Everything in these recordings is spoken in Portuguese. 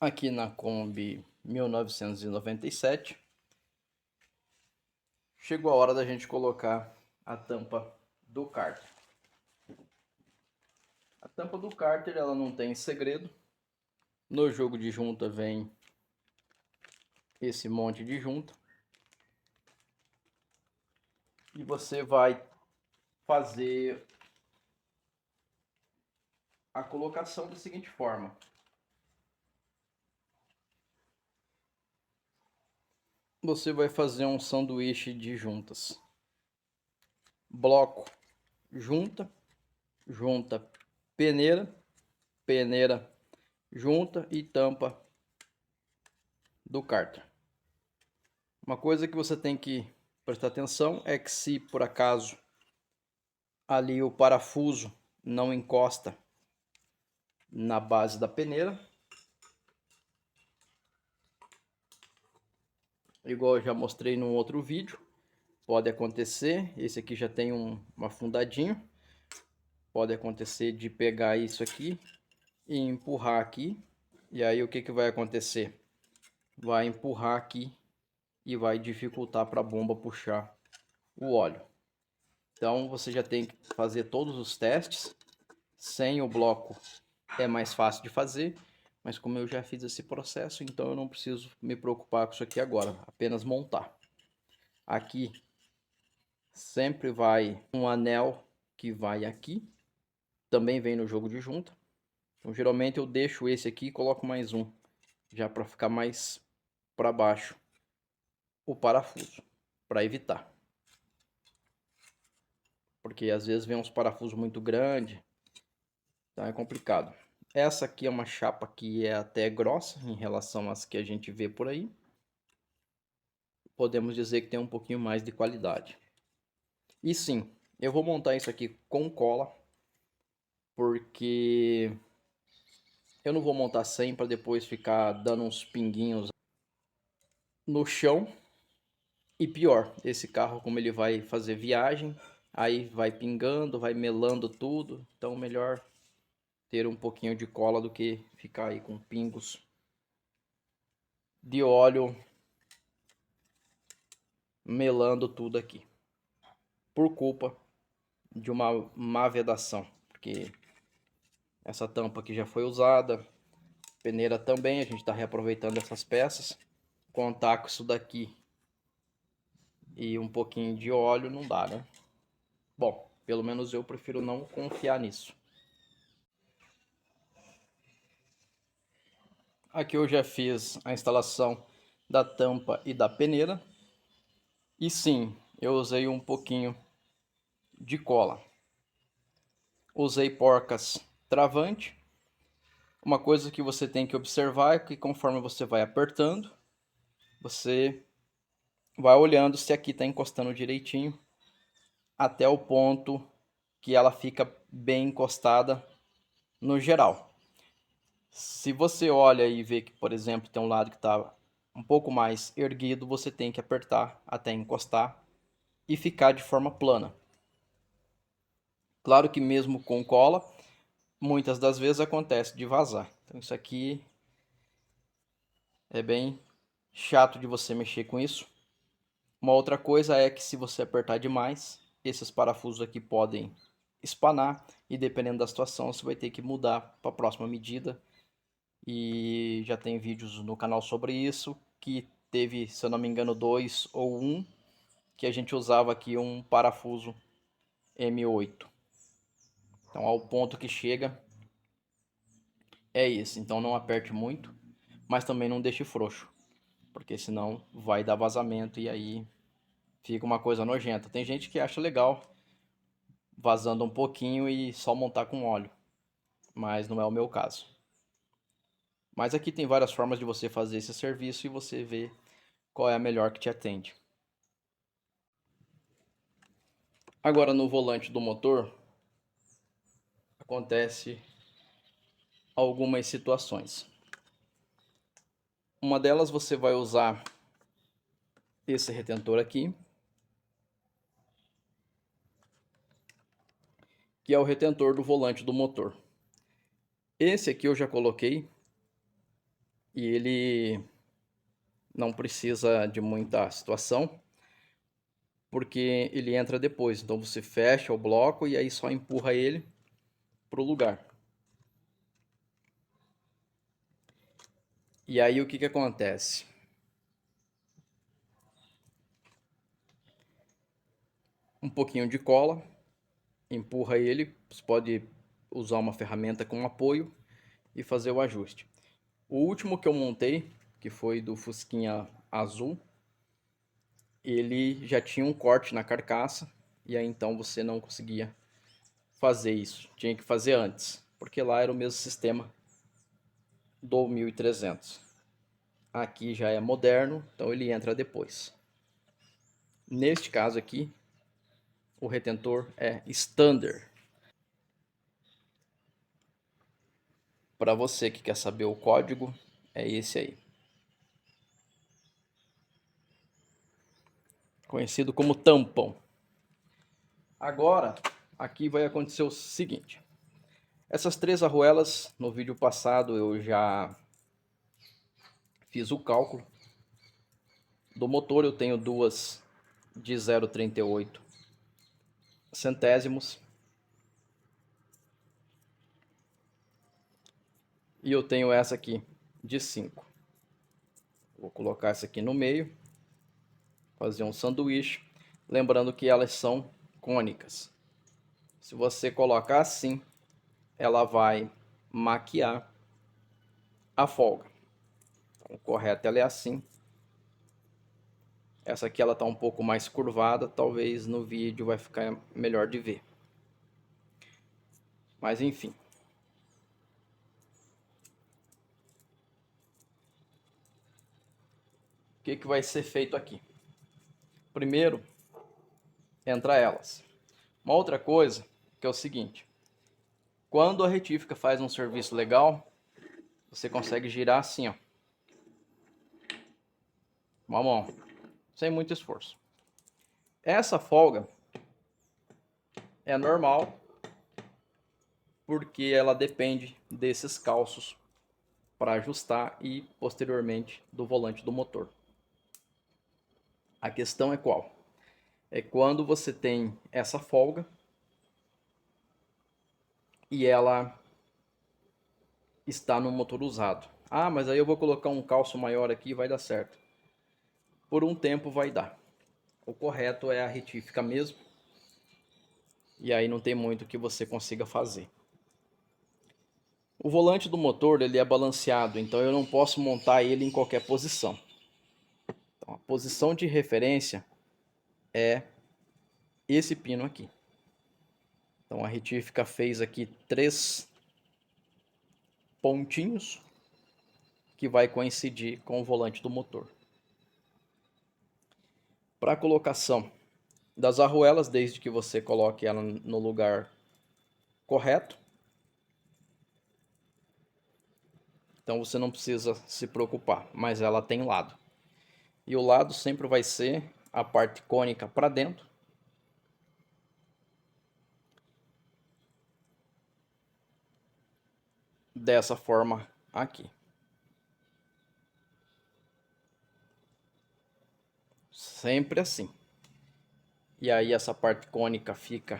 aqui na Kombi 1997. Chegou a hora da gente colocar a tampa do cárter. A tampa do cárter, ela não tem segredo. No jogo de junta vem esse monte de junta. E você vai fazer a colocação da seguinte forma. Você vai fazer um sanduíche de juntas. Bloco, junta, junta, peneira, peneira, junta e tampa do cárter. Uma coisa que você tem que prestar atenção é que se por acaso ali o parafuso não encosta na base da peneira, igual eu já mostrei no outro vídeo, pode acontecer, esse aqui já tem um afundadinho, pode acontecer de pegar isso aqui e empurrar aqui, e aí o que vai acontecer? Vai empurrar aqui e vai dificultar para a bomba puxar o óleo. Então você já tem que fazer todos os testes. Sem o bloco é mais fácil de fazer, mas como eu já fiz esse processo, então eu não preciso me preocupar com isso aqui agora, apenas montar. Aqui sempre vai um anel que vai aqui, também vem no jogo de junta. Então geralmente eu deixo esse aqui e coloco mais um, já para ficar mais para baixo o parafuso, para evitar. Porque às vezes vem uns parafusos muito grandes, então é complicado. Essa aqui é uma chapa que é até grossa em relação às que a gente vê por aí. Podemos dizer que tem um pouquinho mais de qualidade. E sim, eu vou montar isso aqui com cola, porque eu não vou montar sem para depois ficar dando uns pinguinhos no chão. E pior, esse carro, como ele vai fazer viagem, aí vai pingando, vai melando tudo. Então melhor ter um pouquinho de cola do que ficar aí com pingos de óleo melando tudo aqui. Por culpa de uma má vedação, porque essa tampa aqui já foi usada, peneira também, a gente está reaproveitando essas peças. Contar com isso daqui e um pouquinho de óleo não dá, né? Bom, pelo menos eu prefiro não confiar nisso. Aqui eu já fiz a instalação da tampa e da peneira. E sim, eu usei um pouquinho de cola. Usei porcas travante. Uma coisa que você tem que observar é que conforme você vai apertando, você vai olhando se aqui está encostando direitinho até o ponto que ela fica bem encostada no geral. Se você olha e vê que, por exemplo, tem um lado que está um pouco mais erguido, você tem que apertar até encostar e ficar de forma plana. Claro que mesmo com cola, muitas das vezes acontece de vazar. Então isso aqui é bem chato de você mexer com isso. Uma outra coisa é que se você apertar demais, esses parafusos aqui podem espanar e dependendo da situação você vai ter que mudar para a próxima medida. E já tem vídeos no canal sobre isso, que teve, se eu não me engano, 2 ou 1, que a gente usava aqui um parafuso M8. Então ao ponto que chega é esse, então não aperte muito, mas também não deixe frouxo, porque senão vai dar vazamento e aí fica uma coisa nojenta. Tem gente que acha legal vazando um pouquinho e só montar com óleo, mas não é o meu caso. Mas aqui tem várias formas de você fazer esse serviço e você vê qual é a melhor que te atende. Agora no volante do motor acontece algumas situações. Uma delas você vai usar esse retentor aqui, que é o retentor do volante do motor. Esse aqui eu já coloquei e ele não precisa de muita situação, porque ele entra depois. Então você fecha o bloco e aí só empurra ele para o lugar. E aí o que acontece? Um pouquinho de cola, empurra ele, você pode usar uma ferramenta com apoio e fazer o ajuste. O último que eu montei, que foi do Fusquinha azul, ele já tinha um corte na carcaça e aí então você não conseguia fazer isso, tinha que fazer antes, porque lá era o mesmo sistema do 1300. Aqui já é moderno, então ele entra depois. Neste caso aqui, o retentor é standard. Para você que quer saber o código, é esse aí. Conhecido como tampão. Agora, aqui vai acontecer o seguinte. Essas três arruelas, no vídeo passado eu já fiz o cálculo. Do motor eu tenho duas de 0,38 centésimos. E eu tenho essa aqui de 5. Vou colocar essa aqui no meio. Fazer um sanduíche. Lembrando que elas são cônicas. Se você colocar assim, ela vai maquiar a folga. Então, o correto ela é assim. Essa aqui ela está um pouco mais curvada, talvez no vídeo vai ficar melhor de ver. Mas enfim. O que vai ser feito aqui? Primeiro, entra elas. Uma outra coisa que é o seguinte. Quando a retífica faz um serviço legal, você consegue girar assim, ó. Uma mão, sem muito esforço. Essa folga é normal, porque ela depende desses calços para ajustar e posteriormente do volante do motor. A questão é qual? É quando você tem essa folga e ela está no motor usado. Ah, mas aí eu vou colocar um calço maior aqui e vai dar certo. Por um tempo vai dar. O correto é a retífica mesmo. E aí não tem muito que você consiga fazer. O volante do motor ele é balanceado, então eu não posso montar ele em qualquer posição. Então, a posição de referência é esse pino aqui. Então a retífica fez aqui 3 pontinhos que vai coincidir com o volante do motor. Para a colocação das arruelas, desde que você coloque ela no lugar correto, então você não precisa se preocupar, mas ela tem lado. E o lado sempre vai ser a parte cônica para dentro. Dessa forma aqui. Sempre assim. E aí essa parte cônica fica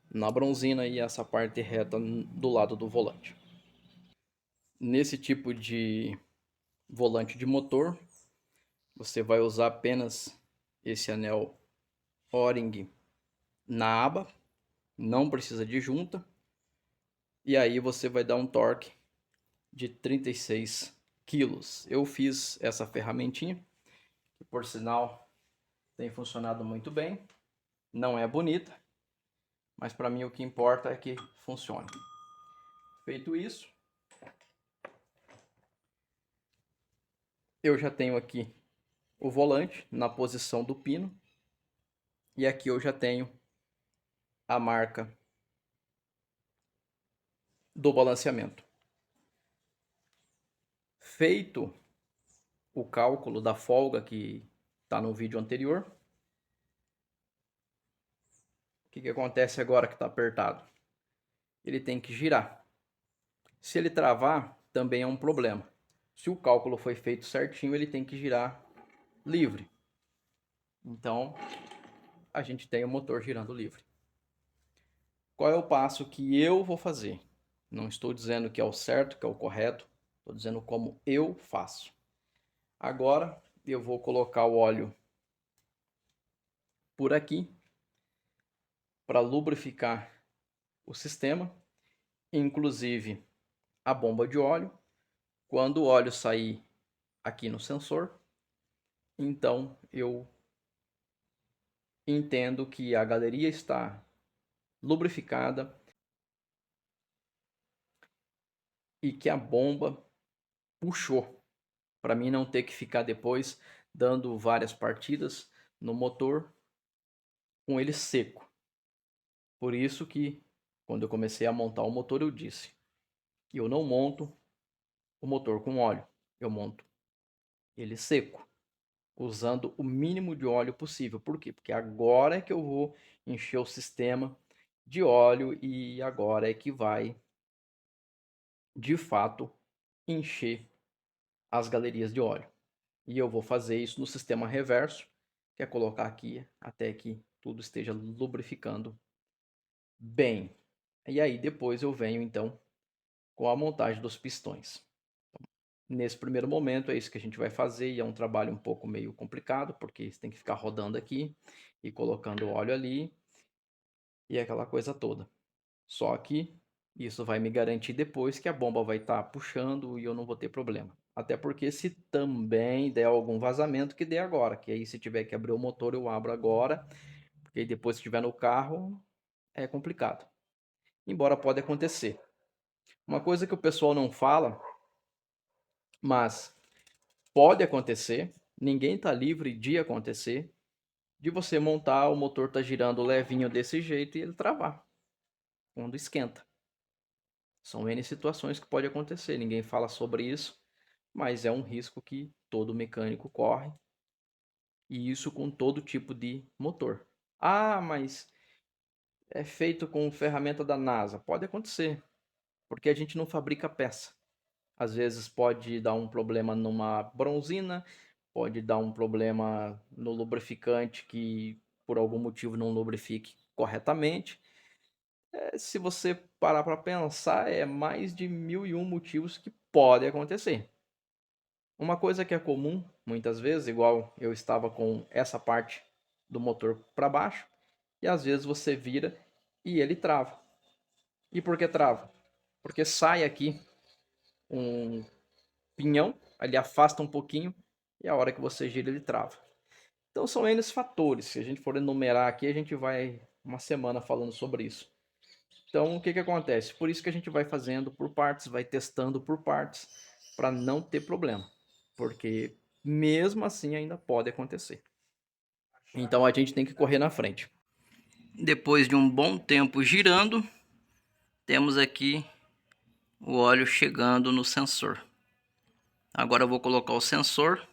na bronzina e essa parte reta do lado do volante. Nesse tipo de volante de motor, você vai usar apenas esse anel O-ring na aba, não precisa de junta. E aí você vai dar um torque de 36 quilos. Eu fiz essa ferramentinha, que por sinal tem funcionado muito bem. Não é bonita, mas para mim o que importa é que funcione. Feito isso, eu já tenho aqui o volante na posição do pino. E aqui eu já tenho a marca do balanceamento. Feito o cálculo da folga que está no vídeo anterior, o que acontece agora que está apertado? Ele tem que girar. Se ele travar, também é um problema. se o cálculo foi feito certinho, ele tem que girar livre. Então, a gente tem o motor girando livre. Qual é o passo que eu vou fazer? Não estou dizendo que é o certo, que é o correto, estou dizendo como eu faço. Agora, eu vou colocar o óleo por aqui para lubrificar o sistema, inclusive a bomba de óleo. Quando o óleo sair aqui no sensor, então eu entendo que a galeria está lubrificada e que a bomba puxou, para mim não ter que ficar depois dando várias partidas no motor com ele seco. Por isso que quando eu comecei a montar o motor eu disse, eu não monto o motor com óleo, eu monto ele seco, usando o mínimo de óleo possível. Por quê? Porque agora é que eu vou encher o sistema de óleo e agora é que vai, de fato, encher as galerias de óleo. E eu vou fazer isso no sistema reverso, que é colocar aqui até que tudo esteja lubrificando bem. E aí depois eu venho então com a montagem dos pistões. Nesse primeiro momento é isso que a gente vai fazer e é um trabalho um pouco meio complicado, porque você tem que ficar rodando aqui e colocando óleo ali e aquela coisa toda. Só que isso vai me garantir depois que a bomba vai estar puxando e eu não vou ter problema. Até porque se também der algum vazamento, que dê agora. Que aí se tiver que abrir o motor, eu abro agora. Porque depois que estiver no carro, é complicado. Embora pode acontecer. Uma coisa que o pessoal não fala, mas pode acontecer, ninguém está livre de acontecer, de você montar, o motor tá girando levinho desse jeito e ele travar quando esquenta. São N situações que pode acontecer, ninguém fala sobre isso, mas é um risco que todo mecânico corre, e isso com todo tipo de motor. Ah, mas é feito com ferramenta da NASA. Pode acontecer, porque a gente não fabrica peça. Às vezes pode dar um problema numa bronzina, pode dar um problema no lubrificante que por algum motivo não lubrifique corretamente. Se você parar para pensar, é mais de 1001 motivos que pode acontecer. Uma coisa que é comum, muitas vezes, igual eu estava com essa parte do motor para baixo, e às vezes você vira e ele trava. E por que trava? Porque sai aqui um pinhão, ele afasta um pouquinho, e a hora que você gira ele trava. Então são N fatores, se a gente for enumerar aqui, a gente vai uma semana falando sobre isso. Então, o que acontece? Por isso que a gente vai fazendo por partes, vai testando por partes, para não ter problema. Porque mesmo assim ainda pode acontecer. Então a gente tem que correr na frente. Depois de um bom tempo girando, temos aqui o óleo chegando no sensor. Agora eu vou colocar o sensor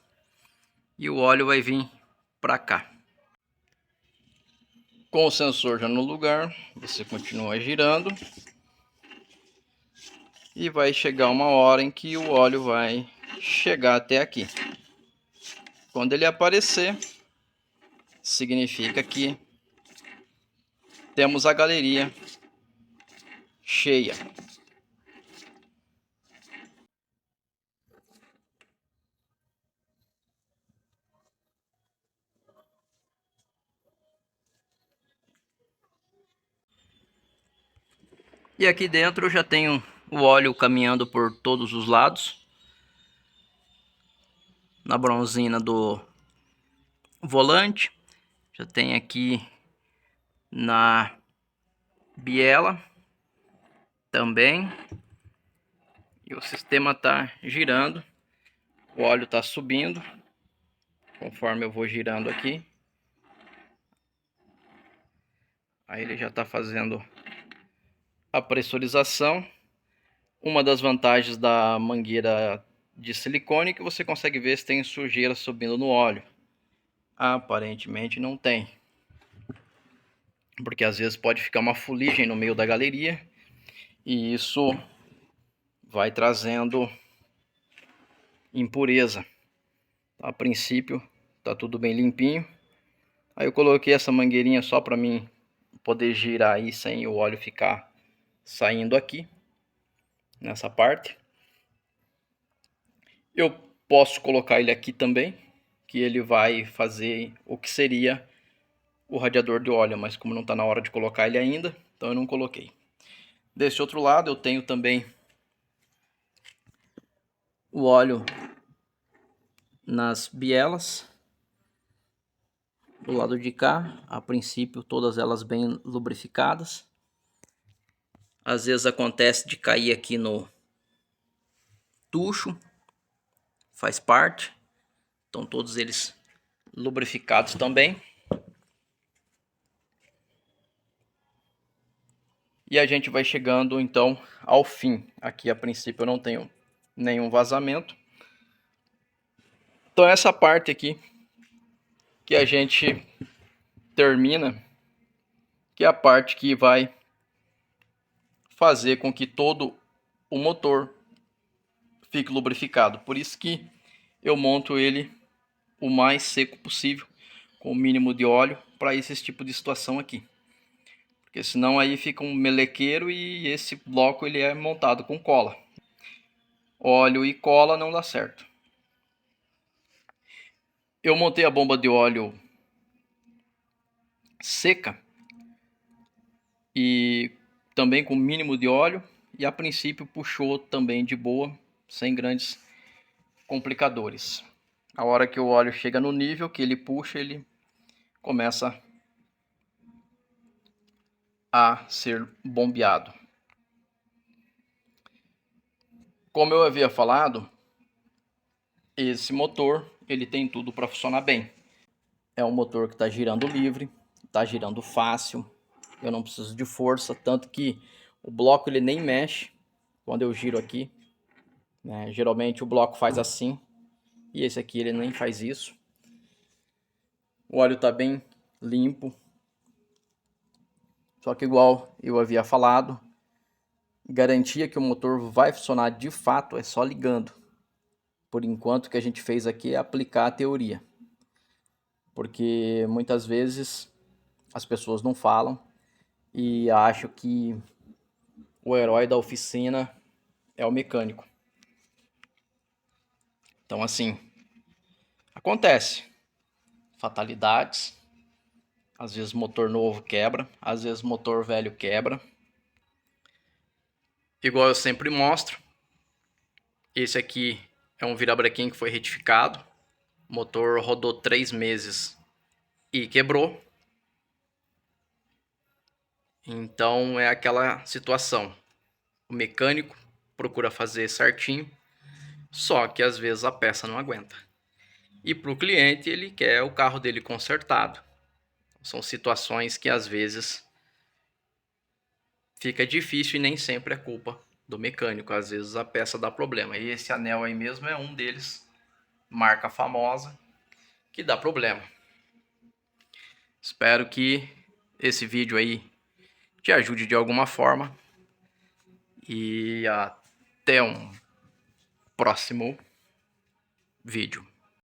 e o óleo vai vir para cá. Com o sensor já no lugar, você continua girando. E vai chegar uma hora em que o óleo vai chegar até aqui. Quando ele aparecer, significa que temos a galeria cheia. E aqui dentro eu já tenho o óleo caminhando por todos os lados. Na bronzina do volante. Já tem aqui na biela também. E o sistema está girando. O óleo está subindo. Conforme eu vou girando aqui. Aí ele já está fazendo a pressurização. Uma das vantagens da mangueira de silicone é que você consegue ver se tem sujeira subindo no óleo. Aparentemente não tem. Porque às vezes pode ficar uma fuligem no meio da galeria. E isso vai trazendo impureza. A princípio tá tudo bem limpinho. Aí eu coloquei essa mangueirinha só para mim poder girar aí sem o óleo ficar saindo aqui nessa parte. Eu posso colocar ele aqui também, que ele vai fazer o que seria o radiador de óleo, mas como não está na hora de colocar ele ainda, então eu não coloquei. Desse outro lado eu tenho também o óleo nas bielas. Do lado de cá, a princípio todas elas bem lubrificadas. Às vezes acontece de cair aqui no tucho, faz parte. Então todos eles lubrificados também. E a gente vai chegando então ao fim. Aqui a princípio eu não tenho nenhum vazamento. Então essa parte aqui que a gente termina, que é a parte que vai fazer com que todo o motor fique lubrificado. Por isso que eu monto ele o mais seco possível, com o mínimo de óleo, para esse tipo de situação aqui. Porque senão aí fica um melequeiro e esse bloco ele é montado com cola. Óleo e cola não dá certo. Eu montei a bomba de óleo seca e também com mínimo de óleo, e a princípio puxou também de boa, sem grandes complicadores. A hora que o óleo chega no nível que ele puxa, ele começa a ser bombeado. Como eu havia falado, esse motor ele tem tudo para funcionar bem. É um motor que está girando livre, está girando fácil, eu não preciso de força, tanto que o bloco ele nem mexe quando eu giro aqui, né? Geralmente o bloco faz assim, e esse aqui ele nem faz isso. O óleo está bem limpo, só que igual eu havia falado, garantia que o motor vai funcionar de fato é só ligando. Por enquanto o que a gente fez aqui é aplicar a teoria, porque muitas vezes as pessoas não falam e acham que o herói da oficina é o mecânico. Então assim, acontece fatalidades, às vezes motor novo quebra, às vezes motor velho quebra. Igual eu sempre mostro, esse aqui é um virabrequim que foi retificado, o motor rodou 3 meses e quebrou. Então é aquela situação, o mecânico procura fazer certinho, só que às vezes a peça não aguenta. E para o cliente ele quer o carro dele consertado. São situações que às vezes fica difícil e nem sempre é culpa do mecânico. Às vezes a peça dá problema. E esse anel aí mesmo é um deles, marca famosa, que dá problema. Espero que esse vídeo aí te ajude de alguma forma. E até um próximo vídeo.